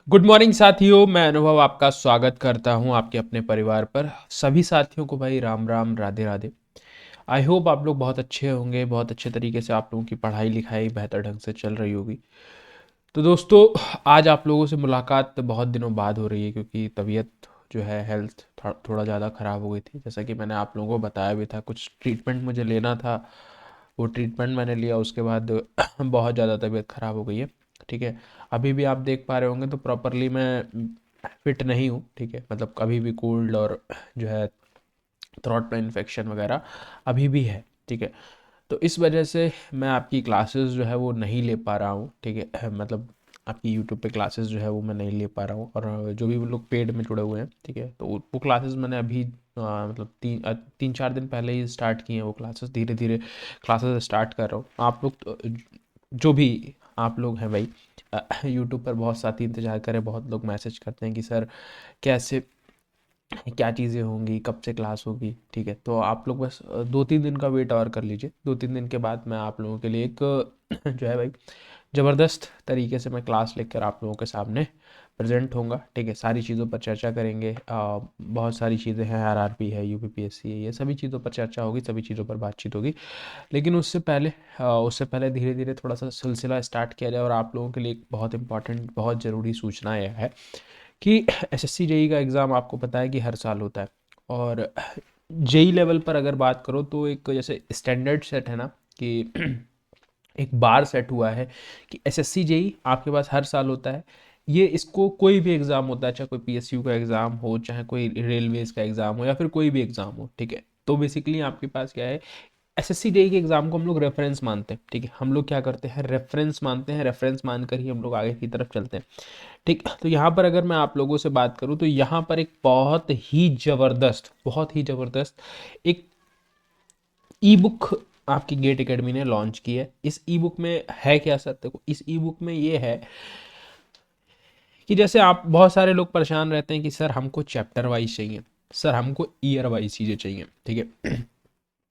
Good morning साथियों, मैं अनुभव आपका स्वागत करता हूं आपके अपने परिवार पर। सभी साथियों को भाई राम राम, राधे राधे। आई होप आप लोग बहुत अच्छे होंगे, बहुत अच्छे तरीके से आप लोगों की पढ़ाई लिखाई बेहतर ढंग से चल रही होगी। तो दोस्तों, आज आप लोगों से मुलाकात बहुत दिनों बाद हो रही है क्योंकि तबीयत जो है हेल्थ थोड़ा ज़्यादा ख़राब हो गई थी। जैसा कि मैंने आप लोगों को बताया भी था, कुछ ट्रीटमेंट मुझे लेना था। वो ट्रीटमेंट मैंने लिया, उसके बाद बहुत ज़्यादा तबीयत ख़राब हो गई है। ठीक है। अभी भी आप देख पा रहे होंगे तो प्रॉपरली मैं फिट नहीं हूँ। ठीक है, मतलब कभी भी कोल्ड और जो है थ्रोट में इन्फेक्शन वगैरह अभी भी है। ठीक है। तो इस वजह से मैं आपकी क्लासेस जो है वो नहीं ले पा रहा हूँ। ठीक है, मतलब आपकी यूट्यूब पे क्लासेस जो है वो मैं नहीं ले पा रहा हूँ। और जो भी लोग पेड में जुड़े हुए हैं, ठीक है, तो वो क्लासेस मैंने अभी मतलब 3-4 दिन पहले ही स्टार्ट किए हैं। वो क्लासेस धीरे धीरे क्लासेस स्टार्ट कर रहा हूँ। आप लोग जो भी आप लोग हैं भाई, यूट्यूब पर बहुत साथी इंतज़ार करें, बहुत लोग मैसेज करते हैं कि सर कैसे, क्या चीज़ें होंगी, कब से क्लास होगी। ठीक है, तो आप लोग बस 2-3 दिन का वेट और कर लीजिए। 2-3 दिन के बाद मैं आप लोगों के लिए एक जो है भाई ज़बरदस्त तरीके से मैं क्लास लेकर आप लोगों के सामने प्रेजेंट होऊंगा। ठीक है, सारी चीज़ों पर चर्चा करेंगे। बहुत सारी चीज़ें हैं, आरआरबी है, यूपीपीएससी है, ये सभी चीज़ों पर चर्चा होगी, सभी चीज़ों पर बातचीत होगी। लेकिन उससे पहले धीरे धीरे थोड़ा सा सिलसिला स्टार्ट किया जाए। और आप लोगों के लिए एक बहुत इंपॉर्टेंट, बहुत ज़रूरी सूचना यह है कि एसएससी जेई का एग्ज़ाम आपको पता है कि हर साल होता है। और जेई लेवल पर अगर बात करो तो एक जैसे स्टैंडर्ड सेट है ना, कि एक बार सेट हुआ है कि एसएससी जेई आपके पास हर साल होता है। ये इसको कोई भी एग्ज़ाम होता है, चाहे कोई पीएसयू का एग्ज़ाम हो, चाहे कोई रेलवेज का एग्ज़ाम हो, या फिर कोई भी एग्ज़ाम हो। ठीक है, तो बेसिकली आपके पास क्या है, एसएससी जेई के एग्ज़ाम को हम लोग रेफरेंस मानते हैं। ठीक है, हम लोग क्या करते हैं, रेफरेंस मानते हैं, रेफरेंस मानकर ही हम लोग आगे की तरफ चलते हैं। ठीक, तो यहाँ पर अगर मैं आप लोगों से बात करूँ तो यहाँ पर एक बहुत ही ज़बरदस्त एक ई बुक आपकी गेट एकेडमी ने लॉन्च की है। इस ई बुक में है क्या सर, देखो इस ई बुक में ये है कि जैसे आप बहुत सारे लोग परेशान रहते हैं कि सर हमको चैप्टर वाइज चाहिए, सर हमको ईयर वाइज चीज़ें चाहिए। ठीक है,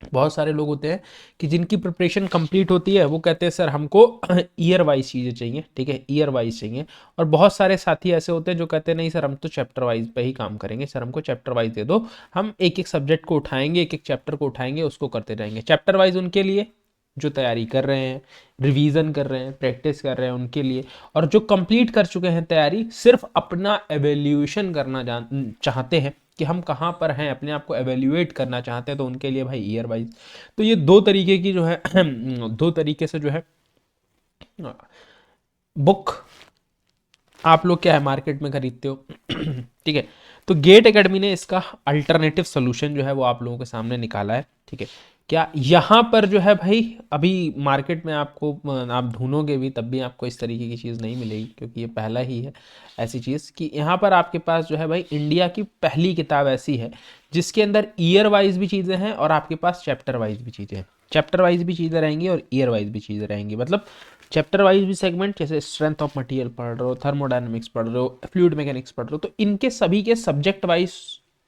बहुत सारे लोग होते हैं कि जिनकी प्रिपरेशन कंप्लीट होती है, वो कहते हैं सर हमको ईयर वाइज चीज़ें चाहिए। ठीक है, ईयर वाइज चाहिए। और बहुत सारे साथी ऐसे होते हैं जो कहते हैं नहीं सर, हम तो चैप्टर वाइज पे ही काम करेंगे, सर हमको चैप्टर वाइज दे दो, हम एक एक सब्जेक्ट को उठाएंगे, एक एक चैप्टर को उठाएंगे, उसको करते जाएंगे। चैप्टर वाइज उनके लिए जो तैयारी कर रहे हैं, रिवीजन कर रहे हैं, प्रैक्टिस कर रहे हैं, उनके लिए। और जो कंप्लीट कर चुके हैं तैयारी, सिर्फ अपना एवेल्यूएशन करना चाहते हैं कि हम कहाँ पर हैं, अपने आप को एवेल्यूएट करना चाहते हैं, तो उनके लिए भाई ईयर वाइज। तो ये दो तरीके की जो है दो तरीके से जो है बुक आप लोग क्या है मार्केट में खरीदते हो। ठीक है, तो गेट एकेडमी ने इसका अल्टरनेटिव सोल्यूशन जो है वो आप लोगों के सामने निकाला है। ठीक है, क्या यहाँ पर जो है भाई, अभी मार्केट में आपको आप ढूंढोगे भी तब भी आपको इस तरीके की चीज़ नहीं मिलेगी, क्योंकि ये पहला ही है ऐसी चीज़ कि यहाँ पर आपके पास जो है भाई इंडिया की पहली किताब ऐसी है जिसके अंदर ईयर वाइज भी चीज़ें हैं और आपके पास चैप्टर वाइज भी चीज़ें हैं। चैप्टर वाइज भी चीज़ें रहेंगी और ईयर वाइज भी चीज़ें रहेंगी। मतलब चैप्टर वाइज भी सेगमेंट, जैसे स्ट्रेंथ ऑफ मटेरियल पढ़ रहे हो, थर्मोडायनेमिक्स पढ़ रहे हो, फ्लूइड मैकेनिक्स पढ़ रहे हो, तो इनके सभी के सब्जेक्ट वाइज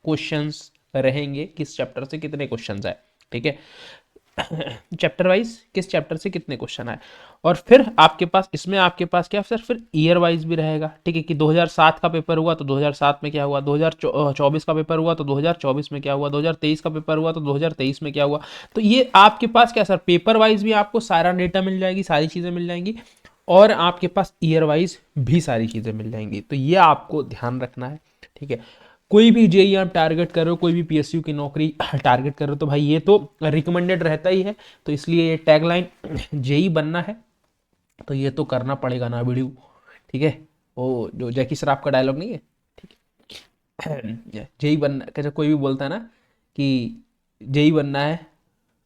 क्वेश्चंस रहेंगे, किस चैप्टर से कितने क्वेश्चंस आए। ठीक है, चैप्टर वाइज किस चैप्टर से कितने क्वेश्चन आए। और फिर आपके पास इसमें आपके पास क्या सर, फिर ईयर वाइज भी रहेगा। ठीक है, कि 2007 का पेपर हुआ तो 2007 में क्या हुआ, 2024 का पेपर हुआ तो 2024 में क्या हुआ, 2023 का पेपर हुआ तो 2023 में क्या हुआ। तो ये आपके पास क्या सर, पेपर वाइज भी आपको सारा डेटा मिल जाएगी, सारी चीज़ें मिल जाएंगी, और आपके पास ईयर वाइज भी सारी चीज़ें मिल जाएंगी। तो ये आपको ध्यान रखना है। ठीक है, कोई भी जेई आप टारगेट कर रहे हो, कोई भी पीएसयू की नौकरी टारगेट कर रहे हो, तो भाई ये तो रिकमेंडेड रहता ही है। तो इसलिए ये टैगलाइन जेई बनना है तो ये तो करना पड़ेगा ना वीडियो। ठीक है, वो जो जैकी श्रॉफ का डायलॉग नहीं है, जेई बनना, कैसे कोई भी बोलता है ना कि जेई बनना है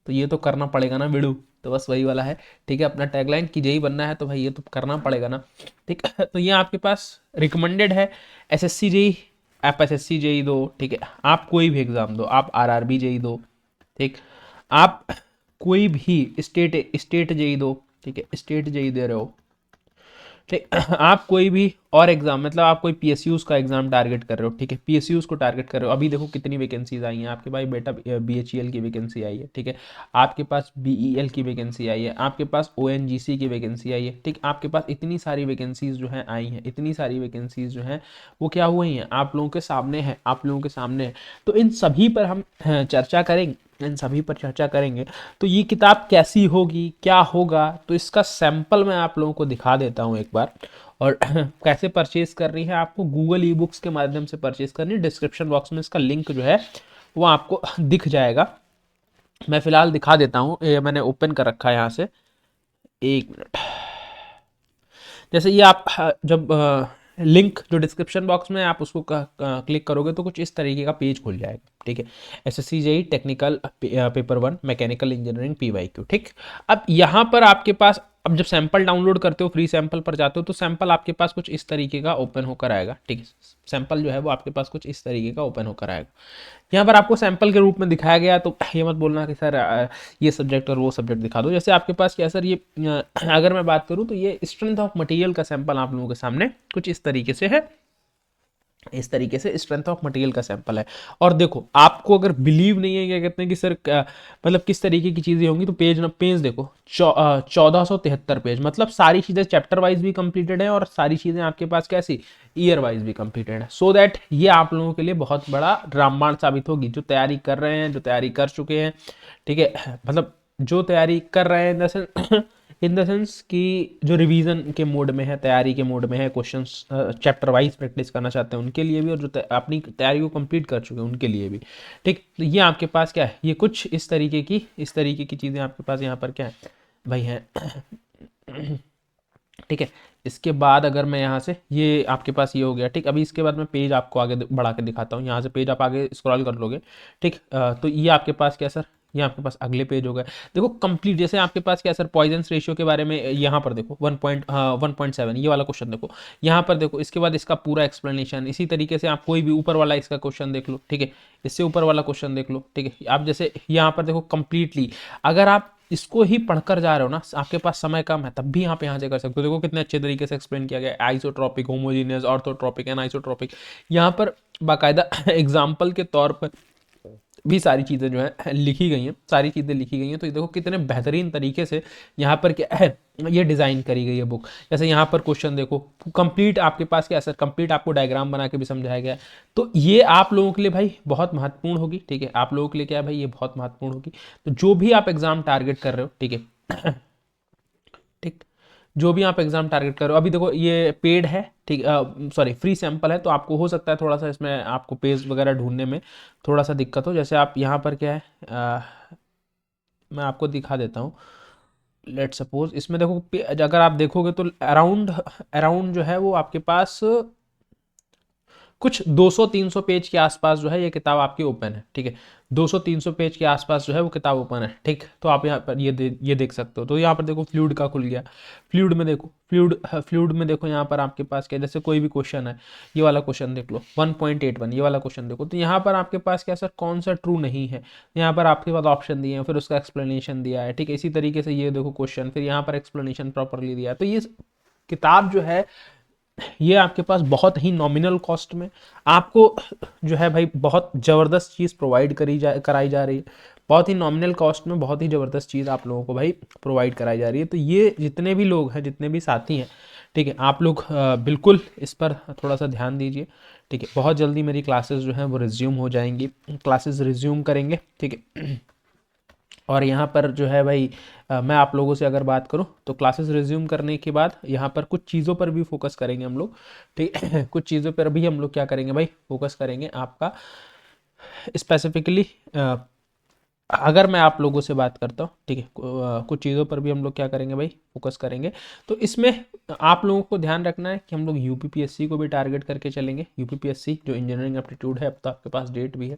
तो ये तो करना पड़ेगा ना वीडियो, तो बस वही वाला है। ठीक है, अपना टैगलाइन कि जेई बनना है तो भाई ये तो करना पड़ेगा ना। ठीक है, तो ये आपके पास रिकमेंडेड है। एसएससी जेई, आप एसएससी जेई दो। ठीक है, आप कोई भी एग्जाम दो, आप आरआरबी जेई दो। ठीक, आप कोई भी स्टेट स्टेट जेई दो। ठीक है, स्टेट जेई दे रहे हो, ठीक आप कोई भी और एग्जाम, मतलब आप कोई पीएसयूज का एग्जाम टारगेट कर रहे हो, ठीक है, पीएसयूज को टारगेट कर रहे हो, अभी देखो कितनी वैकेंसीज आई हैं आपके भाई बेटा, बीएचईएल की वैकेंसी आई है, ठीक है, आपके पास बीईएल की वैकेंसी आई है, आपके पास ओएनजीसी की वैकेंसी आई है, ठीक, आपके पास इतनी सारी वैकेंसीज जो हैं आई हैं, इतनी सारी वैकेंसीज जो हैं वो क्या हुई हैं, आप लोगों के सामने है, आप लोगों के सामने है। तो इन सभी पर हम चर्चा करेंगे, इन सभी पर चर्चा करेंगे। तो ये किताब कैसी होगी, क्या होगा, तो इसका सैंपल मैं आप लोगों को दिखा देता हूँ एक बार। और कैसे परचेज कर रही है, आपको गूगल ई बुक्स के माध्यम से परचेज करनी है। डिस्क्रिप्शन बॉक्स में इसका लिंक जो है वो आपको दिख जाएगा। मैं फिलहाल दिखा देता हूँ, ये मैंने ओपन कर रखा है यहाँ से, एक मिनट। जैसे ये आप जब लिंक जो डिस्क्रिप्शन बॉक्स में आप उसको क्लिक करोगे तो कुछ इस तरीके का पेज खुल जाएगा, ठीक है, SSC JEE technical paper 1 mechanical engineering PYQ, ठीक। अब यहाँ पर आपके पास, अब जब सैंपल डाउनलोड करते हो, फ्री सैंपल पर जाते हो, तो सैंपल आपके पास कुछ इस तरीके का ओपन होकर आएगा, ठीक है, सैंपल जो है वो आपके पास कुछ इस तरीके का ओपन होकर आएगा। यहाँ पर आपको सैंपल के रूप में दिखाया गया, तो ये मत बोलना कि सर ये सब्जेक्ट और वो सब्जेक्ट दिखा दो। जैसे आपके पास क्या सर, ये अगर मैं बात करूँ तो ये स्ट्रेंथ ऑफ मटेरियल का सैंपल आप लोगों के सामने कुछ इस तरीके से है, इस तरीके से स्ट्रेंथ ऑफ मटेरियल का सैंपल है। और देखो, आपको अगर बिलीव नहीं है, क्या कहते हैं कि सर मतलब किस तरीके की चीज़ें होंगी, तो पेज देखो 1473 पेज, मतलब सारी चीज़ें चैप्टर वाइज भी कंप्लीटेड है और सारी चीज़ें आपके पास कैसी ईयर वाइज भी कंप्लीटेड है। सो दैट ये आप लोगों के लिए बहुत बड़ा रामबाण साबित होगी, जो तैयारी कर रहे हैं, जो तैयारी कर चुके हैं, ठीक है, मतलब जो तैयारी कर रहे हैं इन द सेंस कि जो रिवीजन के मोड में है, तैयारी के मोड में है, क्वेश्चंस चैप्टर वाइज प्रैक्टिस करना चाहते हैं उनके लिए भी, और जो अपनी तैयारी को कंप्लीट कर चुके हैं उनके लिए भी, ठीक। तो ये आपके पास क्या है, ये कुछ इस तरीके की चीज़ें आपके पास यहाँ पर क्या है भाई हैं, ठीक है। इसके बाद अगर मैं यहाँ से, ये आपके पास ये हो गया, ठीक। अभी इसके बाद मैं पेज आपको आगे बढ़ा के दिखाता हूँ, यहाँ से पेज आप आगे स्क्रॉल कर लोगे, ठीक। तो ये आपके पास क्या सर, ये आपके पास अगले पेज हो गए। देखो कंप्लीट, जैसे आपके पास क्या सर, पॉइजन्स रेशियो के बारे में यहाँ पर देखो 1.7 ये वाला क्वेश्चन देखो, यहाँ पर देखो, इसके बाद इसका पूरा एक्सप्लेनेशन। इसी तरीके से आप कोई भी ऊपर वाला इसका क्वेश्चन देख लो, ठीक है, इससे ऊपर वाला क्वेश्चन देख लो, ठीक है। आप जैसे यहाँ पर देखो कंप्लीटली, अगर आप इसको ही पढ़कर जा रहे हो ना, आपके पास समय कम है, तब भी आप यहाँ से कर सकते हो। देखो कितने अच्छे तरीके से एक्सप्लेन किया गया है, isotropic, homogeneous, orthotropic and isotropic. यहाँ पर बाकायदा एग्जाम्पल के तौर पर भी सारी चीज़ें जो है लिखी गई हैं, सारी चीज़ें लिखी गई हैं। तो ये देखो कितने बेहतरीन तरीके से यहाँ पर क्या है, ये डिज़ाइन करी गई है बुक। जैसे यहाँ पर क्वेश्चन देखो, कंप्लीट आपके पास क्या सर, कंप्लीट आपको डायग्राम बना के भी समझाया गया है। तो ये आप लोगों के लिए भाई बहुत महत्वपूर्ण होगी, ठीक है, आप लोगों के लिए क्या है भाई, ये बहुत महत्वपूर्ण होगी। तो जो भी आप एग्जाम टारगेट कर रहे हो, ठीक है, ठीक, जो भी आप एग्जाम टारगेट करो, अभी देखो ये पेड है, ठीक, सॉरी फ्री सैंपल है, तो आपको हो सकता है थोड़ा सा इसमें आपको पेज वगैरह ढूंढने में थोड़ा सा दिक्कत हो। जैसे आप यहाँ पर क्या है, मैं आपको दिखा देता हूँ। लेट सपोज इसमें देखो, अगर आप देखोगे तो अराउंड अराउंड जो है वो आपके पास कुछ 200-300 पेज के आसपास जो है ये किताब आपकी ओपन है, ठीक है, 200-300 पेज के आसपास जो है वो किताब ओपन है, ठीक। तो आप यहाँ पर ये देख सकते हो। तो यहाँ पर देखो फ्लूइड का खुल गया, फ्लूइड में देखो, फ्लूइड में देखो यहाँ पर आपके पास क्या, जैसे कोई भी क्वेश्चन है, ये वाला क्वेश्चन देख लो 1.81, ये वाला क्वेश्चन देखो, तो यहाँ पर आपके पास क्या सर, कौन सा ट्रू नहीं है, यहाँ पर आपके पास ऑप्शन दिए हैं, फिर उसका एक्सप्लेनेशन दिया है, ठीक है। इसी तरीके से ये देखो क्वेश्चन, फिर यहाँ पर एक्सप्लेनेशन प्रॉपरली दिया है। तो ये किताब जो है ये आपके पास बहुत ही नॉमिनल कॉस्ट में आपको जो है भाई बहुत ज़बरदस्त चीज़ कराई जा रही है, बहुत ही नॉमिनल कॉस्ट में बहुत ही ज़बरदस्त चीज़ आप लोगों को भाई प्रोवाइड कराई जा रही है। तो ये जितने भी लोग हैं, जितने भी साथी हैं, ठीक है, आप लोग बिल्कुल इस पर थोड़ा सा ध्यान दीजिए, ठीक है। बहुत जल्दी मेरी क्लासेस जो हैं वो रिज्यूम हो जाएंगी, क्लासेस रिज्यूम करेंगे, ठीक है। और यहाँ पर जो है भाई मैं आप लोगों से अगर बात करूँ तो क्लासेस रिज्यूम करने के बाद यहाँ पर कुछ चीज़ों पर भी फोकस करेंगे हम लोग, ठीक है। कुछ चीज़ों पर भी हम लोग क्या करेंगे भाई, फोकस करेंगे आपका स्पेसिफिकली। अगर मैं आप लोगों से बात करता हूँ, ठीक है, कुछ चीज़ों पर भी हम लोग क्या करेंगे भाई, फोकस करेंगे। तो इसमें आप लोगों को ध्यान रखना है कि हम लोग यूपीपीएससी को भी टारगेट करके चलेंगे। यूपीपीएससी जो इंजीनियरिंग एप्टीट्यूड है, अब तो आपके पास डेट भी है,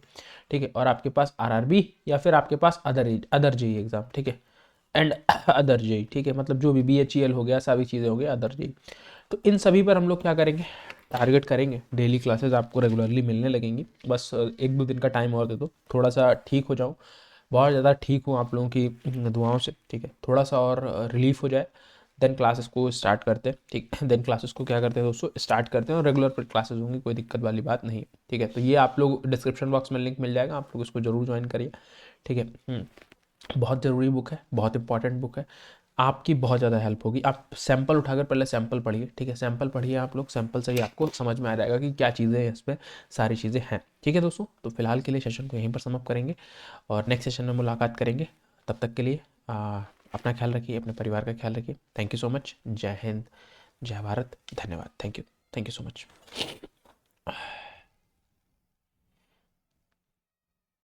ठीक है, और आपके पास आरआरबी या फिर आपके पास अदर जेई एग्जाम, ठीक है, एंड अदर जेई, ठीक है, मतलब जो भी बीएचईएल हो गया, सारी चीज़ें हो गई अदर जेई। तो इन सभी पर हम लोग क्या करेंगे, टारगेट करेंगे। डेली क्लासेस आपको रेगुलरली मिलने लगेंगी, बस 1-2 दिन का टाइम और दे दो, थोड़ा सा ठीक हो जाऊँ, बहुत ज़्यादा ठीक हूँ आप लोगों की दुआओं से, ठीक है, थोड़ा सा और रिलीफ हो जाए, देन क्लासेस को स्टार्ट करते हैं, ठीक है। देन क्लासेस को क्या करते हैं दोस्तों, स्टार्ट करते हैं, और रेगुलर क्लासेस होंगी, कोई दिक्कत वाली बात नहीं है, ठीक है। तो ये आप लोग डिस्क्रिप्शन बॉक्स में लिंक मिल जाएगा, आप लोग इसको जरूर ज्वाइन करिए, ठीक है। बहुत ज़रूरी बुक है, बहुत इंपॉर्टेंट बुक है, आपकी बहुत ज़्यादा हेल्प होगी। आप सैंपल उठाकर पहले सैंपल पढ़िए, ठीक है। सैंपल पढ़िए आप लोग, सैंपल से ही आपको समझ में आ जाएगा कि क्या चीज़ें हैं, इस पर सारी चीज़ें हैं, ठीक है दोस्तों। तो फिलहाल के लिए सेशन को यहीं पर समाप्त करेंगे और नेक्स्ट सेशन में मुलाकात करेंगे। तब तक के लिए अपना ख्याल रखिए, अपने परिवार का ख्याल रखिए। Thank you so much. जय हिंद, जय भारत, धन्यवाद। Thank you so much.